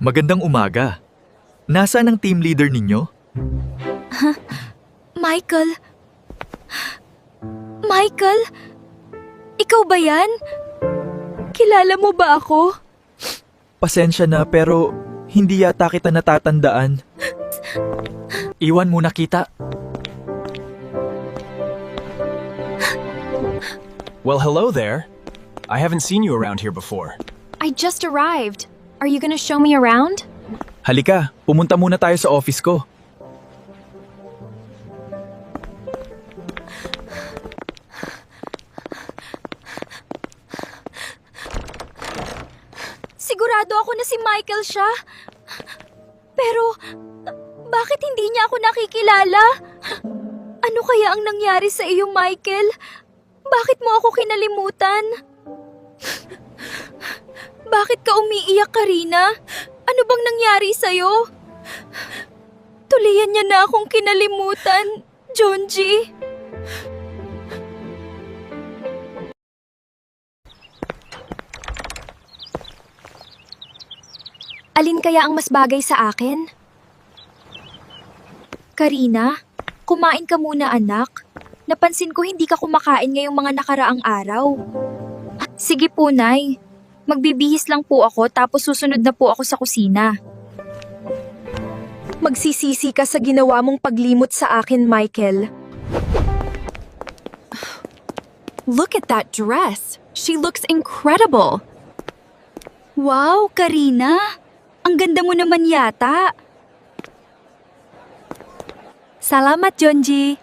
Magandang umaga. Nasaan ang team leader ninyo? Michael? Michael? Ikaw ba yan? Kilala mo ba ako? Pasensya na pero hindi yata kita natatandaan. Iwan muna kita. Well, hello there. I haven't seen you around here before. I just arrived. Are you gonna show me around? Halika, pumunta muna tayo sa office ko. Sigurado ako na si Michael siya. Pero, bakit hindi niya ako nakikilala? Ano kaya ang nangyari sa iyo, Michael? Bakit mo ako kinalimutan? Bakit ka umiiyak, Karina? Ano bang nangyari sa'yo? Tuliyan niya na akong kinalimutan, Jonji. Alin kaya ang mas bagay sa akin? Karina, kumain ka muna, anak. Napansin ko hindi ka kumakain ngayong mga nakaraang araw. Sige po, Nay. Magbibihis lang po ako tapos susunod na po ako sa kusina. Magsisisi ka sa ginawa mong paglimot sa akin, Michael. Look at that dress. She looks incredible. Wow, Karina! Ang ganda mo naman yata. Salamat, Jonji.